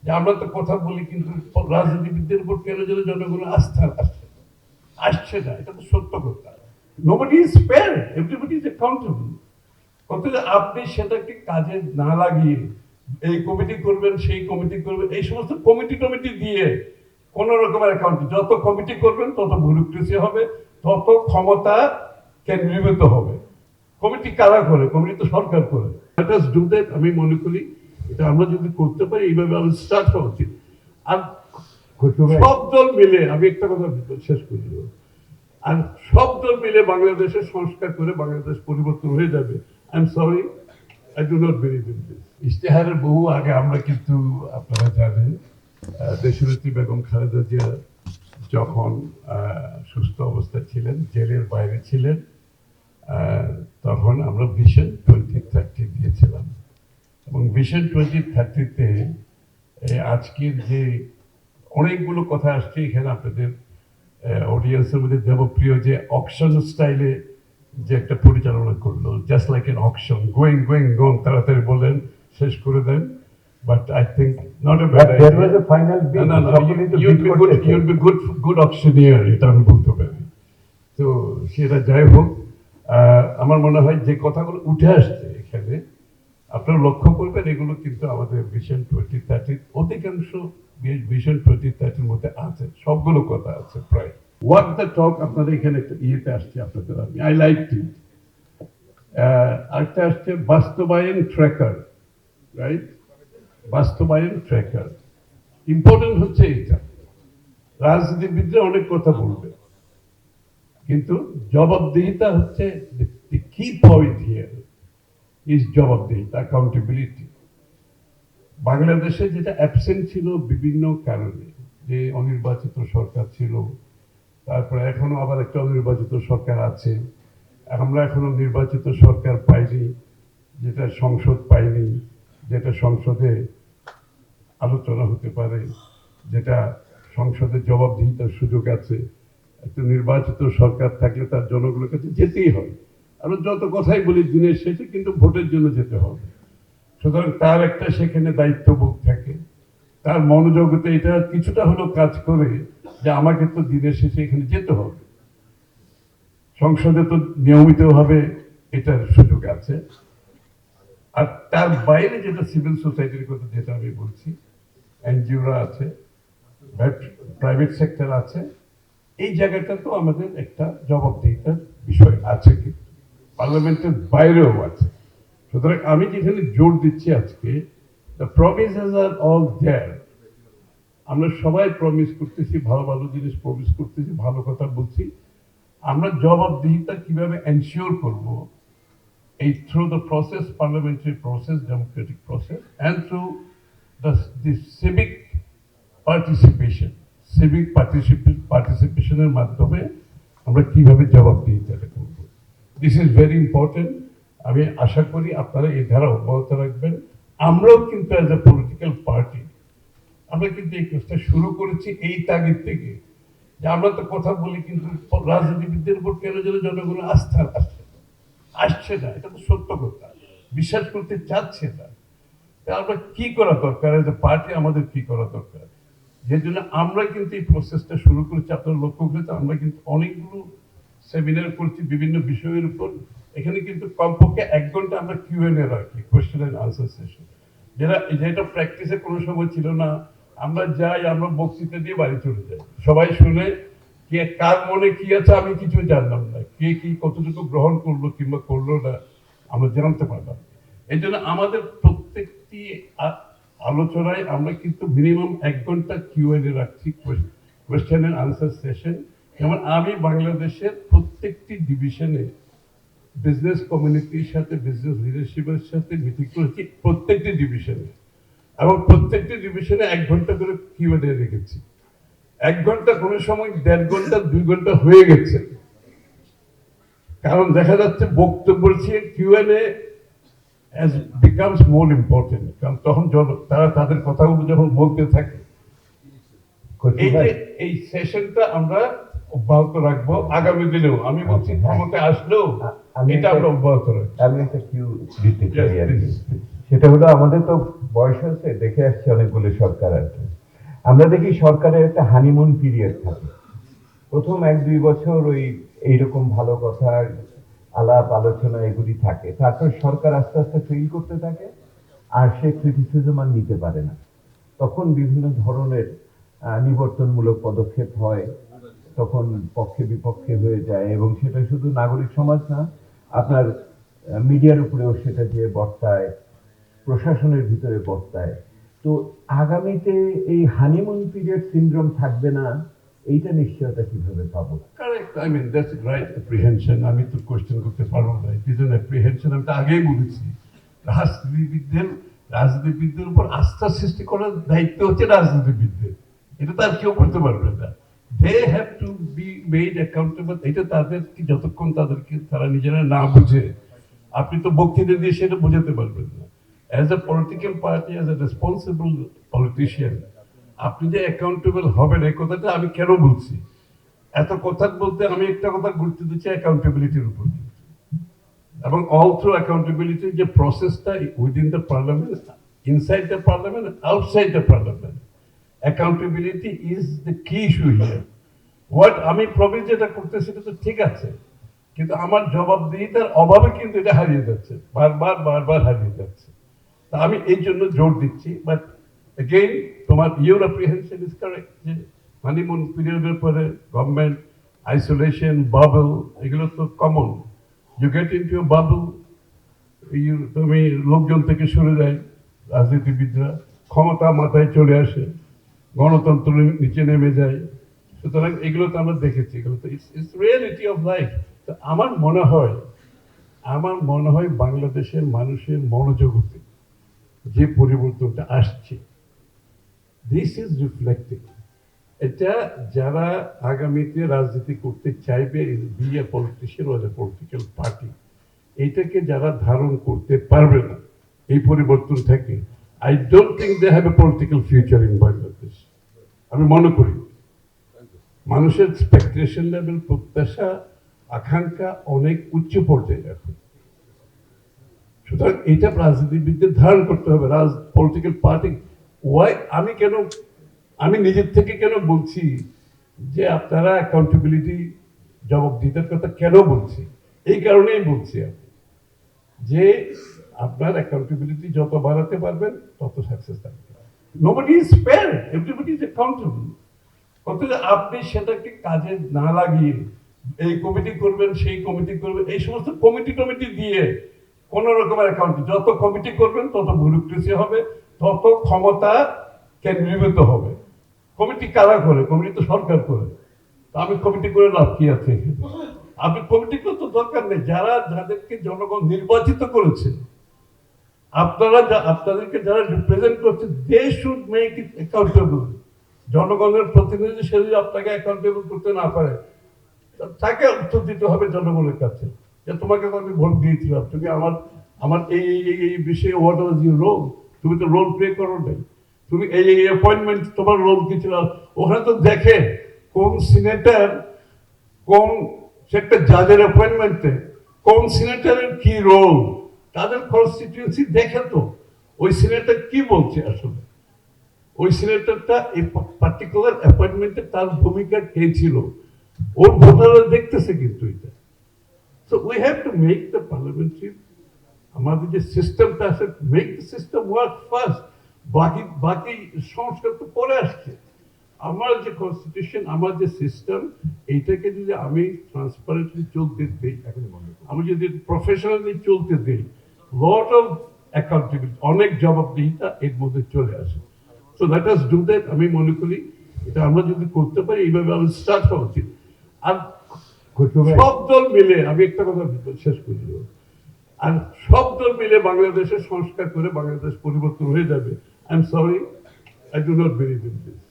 যে আমরা তো কথা বলি কিন্তু রাজনীতিবিদদের উপর কেন যেন জনগণ আস্থা আসছে না, এটা তো সত্য কথা। Nobody is fair, everybody is accountable. অথচ আপনি সেটাকে কাজে না লাগিয়ে এই কমিটি করবেন, সেই কমিটি করবেন, এই সমস্ত কমিটি টমিটি দিয়ে কোন রকমের অ্যাকাউন্ট, যত কমিটি করবেন তত ব্যুরোক্রেসি হবে, তত ক্ষমতা কেন্দ্রীভূত হবে। কমিটি কারা করে? কমিটি তো সরকার করে। Let us do that. আমি মনে করি এটা আমরা যদি করতে পারি, এইভাবে আমরা স্টার্ট হওয়া উচিত। আর সব দল মিলে, আমি একটা কথা শেষ করে দেব, আর সব দল মিলে বাংলাদেশের সংস্কার করে বাংলাদেশ পরিবর্তন হয়ে যাবে। I am sorry, I do not believe in this. ইশতেহারের বহু আগে আমরা কিন্তু, আপনারা জানেন, দেশনেত্রী বেগম খালেদা জিয়া যখন সুস্থ অবস্থায় ছিলেন, জেলের বাইরে ছিলেন, তখন আমরা ভিশন 2030 দিয়েছিলাম। এবং ভিশন 2030-তে আজকের যে অনেকগুলো কথা আসছে এখানে, আপনাদের অডিয়েন্সের মধ্যে দেবপ্রিয় যে অকশন স্টাইলে যে একটা পরিচালনা করলো, just like N auction, going তাড়াতাড়ি বলেন, শেষ করে দেন। But I think not a bad idea. There was a final bid. No. You'd be good auctioneer, এটা আমি বলতে পারি। তো সেটা যাই হোক, আমার মনে হয় যে কথাগুলো উঠে আসছে এখানে, আপনারা লক্ষ্য করবেন, এগুলো কিন্তু আমাদের ভিশন 2030 অধিকাংশ ভিশন 2030 মধ্যে আছে, সবগুলো কথা আছে প্রায়। হোয়াট দ্য টক, আপনারা এখানে একটা ইয়েতে আসছে আপনাদের, আমি আই লাইক ইট। আরেকটা আসছে বাস্তবায়ন ট্র্যাকার, রাইট? বাস্তবায়ন ট্র্যাকার ইম্পর্টেন্ট হচ্ছে এটা। রাজনীতিবিদরা অনেক কথা বলবে, কিন্তু জবাবদিহিতা হচ্ছে কি পয়েন্ট হিয়ার ইজ জবাবদিহিতা, অ্যাকাউন্টেবিলিটি। বাংলাদেশে যেটা অ্যাবসেন্ট ছিল বিভিন্ন কারণে, যে অনির্বাচিত সরকার ছিল, তারপরে এখনো আবার একটা অনির্বাচিত সরকার আছে, আমরা এখনো নির্বাচিত সরকার পাইনি, যেটা সংসদ পাইনি, যেটা সংসদে আলোচনা হতে পারে, যেটা সংসদে জবাবদিহিতার সুযোগ আছে। একটা নির্বাচিত সরকার থাকলে তার জনগণের কাছে যেতেই হয়। আমরা যত কথাই বলি দিনের শেষে কিন্তু ভোটের জন্য যেতে হবে। সুতরাং তার একটা সেখানে দায়িত্ববোধ থাকে, তার মনোযোগতে এটা কিছুটা হলেও কাজ করে যে আমাকে তো দিনের শেষে এখানে যেতে হবে, সংসদে তো নিয়মিতভাবে এটার সুযোগ আছে। আর তার বাইরে যেটা সিভিল সোসাইটির কথা যেটা আমি বলছি, এনজিওরা আছে, প্রাইভেট সেক্টর আছে, এই জায়গাটা তো আমাদের একটা জবাবদিহিতার বিষয় আছে, কিন্তু পার্লামেন্টের বাইরেও আছে। সুতরাং আমি যেখানে জোর দিচ্ছি আজকে, দ্য প্রমিসেস আর অল দেয়ার। আমরা সবাই প্রমিস করতেছি, ভালো ভালো জিনিস প্রমিস করতেছি, ভালো কথা বলছি। আমরা জবাবদিহিতা কিভাবে এনশিওর করব, এই through the process, parliamentary process, Democratic process, and through the civic পার্টিসিপেশনের মাধ্যমে আমরা কিভাবে জবাবদিহিতাটা করব। This is very important. আমি আশা করি আপনারা এই ধারা অব্যাহত রাখবেন। আমরাও কিন্তু অ্যাজ এ পলিটিক্যাল পার্টি আমরা কিন্তু এই কাজটা শুরু করেছি এই তাগিদ থেকে, যে আমরা তো কথা বলি কিন্তু রাজনীতিবিদদের উপর কেন যেন জনগণ আস্থা আসছে না, এটা তো সত্য কথা, বিশ্বাস করতে চাচ্ছে না। আমরা কি করা দরকার, এজ এ পার্টি আমাদের কি করা দরকার, যে জন্য আমরা কিন্তু এই প্রসেসটা শুরু করেছি। আপনারা লক্ষ্য করেছে আমরা কিন্তু অনেকগুলো সেমিনার করছি বিভিন্ন বিষয়ের উপর। এখানে কিন্তু কমপক্ষে 1 ঘন্টা আমরা কিউএনএ রাখি, কোয়েশ্চেন এন্ড আনসার সেশন, যেটা প্র্যাকটিসে কোনো সময় ছিল না। আমরা যাই, আমরা বক্তৃতা দিয়ে বাড়ি চলে যাই, সবাই শুনে, কে কার মনে কি আছে আমি কিছু জানলাম না, কে কি কতটুকু গ্রহণ করলো কিংবা করলো না আমরা জানতে পারলাম। এই জন্য আমাদের প্রত্যেকটি আলোচনায় আমরা কিন্তু মিনিমাম 1 ঘন্টা কিউএনএ রাখছি, কোয়েশ্চেন এন্ড আনসার সেশন। যেমন আমি বাংলাদেশের প্রত্যেকটি ডিভিশনে বিজনেস কমিউনিটির সাথে, বিজনেস লিডারশিপের সাথে মিটিং করেছি প্রত্যেকটি ডিভিশনে, এবং প্রত্যেকটি ডিভিশনে 1 ঘন্টা করে কিউএনএ রেখেছি। 1 ঘন্টা, কোনো সময় 1.5 ঘন্টা, 2 ঘন্টা হয়ে গেছে। কারণ দেখা যাচ্ছে বক্তব্য QnA as becomes more important, কারণ তখন তারা তাদের কথাগুলো যখন বলতে থাকে, এই সেশনটা আমরা অব্যাহত রাখবো আগামী দিনেও। আমি বলছি ক্ষমতা আসলেও এটা আমরা অব্যাহত রাখবো। আমি একটা কিউ দিতে চাই আর কি। সেটা হলো আমাদের তো বয়স হয়েছে, দেখে আসছে অনেকগুলো সরকার আর কি। আমরা দেখি সরকারের একটা হানিমুন পিরিয়ড থাকে। প্রথম 1-2 বছর ওই এইরকম ভালো কথা, আলাপ আলোচনা এগুলি থাকে, তারপর সরকার আস্তে আস্তে ফেল করতে থাকে, আর সে ক্রিটিসিজম আর নিতে পারে না। তখন বিভিন্ন ধরনের নিবর্তনমূলক পদক্ষেপ হয়, তখন পক্ষে বিপক্ষে হয়ে যায়, এবং সেটা শুধু নাগরিক সমাজ না, আপনার মিডিয়ার উপরেও সেটা যে বর্তায়, প্রশাসনের ভিতরে বর্তায়। তো আগামীতে এই হানিমুন পিরিয়ড সিনড্রোম থাকবে না, এইটা নিশ্চয়তা কিভাবে পাবো? Correct, I mean that's right apprehension. আমি তো কোশ্চেন করতে পারবো না, ইট ইজ অ্যান অ্যাপ্রিহেনশন। আমি তো আগেই বলেছি, রাজনীতিবিদদের উপর আস্থা সৃষ্টি করার দায়িত্ব হচ্ছে রাজনীতিবিদদের, এটা তো আর কেউ করতে পারবে না। They have to be made accountable. এটা তাদেরকে যতক্ষণ তাদেরকে তারা নিজেরা না বুঝে, আপনি তো বক্তৃতা দিয়ে সেটা বোঝাতে পারবেন না। As a political party, as a responsible politician, আপনি যে অ্যাকাউন্টেবল হবেন, এই কথাটা আমি কেন বলছি, এত কথা বলতে আমি একটা কথা গুরুত্ব দিচ্ছি অ্যাকাউন্টেবিলিটির উপর, এবং অল থ্রু অ্যাকাউন্টেবিলিটি যে প্রসেসটা within the parliament, inside the parliament, outside the parliament, accountability is the কি ইস্যু হিয়ার। হোয়াট আমি প্রবীর যেটা করতেছি সেটা তো ঠিক আছে, কিন্তু আমার জবাবদিহিতার অভাবে কিন্তু এটা হারিয়ে যাচ্ছে, বারবার বারবার হারিয়ে যাচ্ছে। তা আমি এই জন্য জোর দিচ্ছি। বাট এগেইন, তোমার ইউর অ্যাপ্রিহেনশন ইজ কারেক্ট, যে হানিমুন পিরিয়ডের পরে গভর্নমেন্ট আইসোলেশন, বাবল, এগুলো তো common. You get into bubble, তুমি লোকজন থেকে সরে যায়, রাজনীতিবিদরা ক্ষমতা মাথায় চলে আসে, গণতন্ত্র নিচে নেমে যায়। সুতরাং এগুলো তো আমরা দেখেছি, এগুলো তো ইটস রিয়েলিটি অফ লাইফ। তো আমার মনে হয় বাংলাদেশের মানুষের মনোজগতে যে পরিবর্তনটা আসছে, দিস ইজ রিফ্লেক্টিং। এটা যারা আগামীতে রাজনীতি করতে চাইবে, be a politician or a political party, এইটাকে যারা ধারণ করতে পারবে না, এই পরিবর্তনটাকে, I don't think they have a political future in Bangladesh. আমি মনে করি মানুষের এক্সপেকটেশন লেভেল, প্রত্যাশা, আকাঙ্ক্ষা অনেক উচ্চ পর্যায়ে এখন। সুতরাং এটা রাজনীতিবিদদের ধারণ করতে হবে, পলিটিক্যাল পার্টি। ওয়াই আমি নিজের থেকে কেন বলছি যে আপনারা অ্যাকাউন্টেবিলিটি, জবাবদিহিতার কথা কেন বলছি, এই কারণেই বলছি আমি, যে আপনার অ্যাকাউন্টেবিলিটি যত বাড়াতে পারবেন তত সাকসেস থাকবে। Nobody is fair, everybody is accountable. অথচ আপনি সেটাকে কাজে না লাগিয়ে এই কমিটি করবেন, সেই কমিটি করবেন, এই সমস্ত কমিটি দিয়ে কোন রকমের অ্যাকাউন্ট, যত কমিটি করবেন তত ব্যুরোক্রেসি হবে, তত ক্ষমতা কেন্দ্রীভূত হবে। কমিটি কারা করে? কমিটি তো সরকার করে। আমি কমিটি করে লাভ কি আছে? আপনি কমিটি করে তো দরকার নেই। যাদেরকে জনগণ নির্বাচিত করেছে, আপনাদেরকে যারা রিপ্রেজেন্ট করছে, they should make it accountable. জনগণের প্রতিনিধি সে যদি আপনাকে অ্যাকাউন্টেবল করতে না পারে, তাকে উত্তর দিতে হবে জনগণের কাছে, যে তোমাকে তো আমি ভোট দিয়েছিলাম, তুমি আমার এই বিষয়ে হোয়াট ওয়াজ ইউর রোল, তুমি তো রোল প্লে করো নাই, তুমি এই অ্যাপয়েন্টমেন্ট, তোমার রোল কি ছিল? ওখানে তো দেখে কোন সিনেটর, কোন একটা জাজের অ্যাপয়েন্টমেন্টে কোন সিনেটরের কি রোল, তাদের কনস্টিটিউয়েন্সি দেখে তো ওই সিনেটর কি বলছে আসলে, ওই সিনেটরটা এই পার্টিকুলার অ্যাপয়েন্টমেন্টে তার ভূমিকা কে ছিল, ওর ভোটাররা দেখতেছে কিন্তু এটা। So we have to make the parliamentary, আমাদের যে সিস্টেমটা আছে, make the system work first. বাকি সংস্কার তো পরে আসছে। আমার যে কনস্টিটিউশন, আমার যে সিস্টেম, এইটাকে যদি আমি ট্রান্সপারেন্টলি চলতে দিই, আমি যদি প্রফেশনালি চলতে দিই, লট অফ অ্যাকাউন্টেবিলিটি, অনেক জবাবদিহিতা এর মধ্যে চলে আসে। So let us do that. আমি মনে করি এটা আমরা যদি করতে পারি, এইভাবে আমি স্টার্ট হওয়া উচিত। আর সব দল মিলে, আমি একটা কথা শেষ করে দেব, আর সব দল মিলে বাংলাদেশের সংস্কার করে বাংলাদেশ পরিবর্তন হয়ে যাবে। I am sorry, I do not believe in this.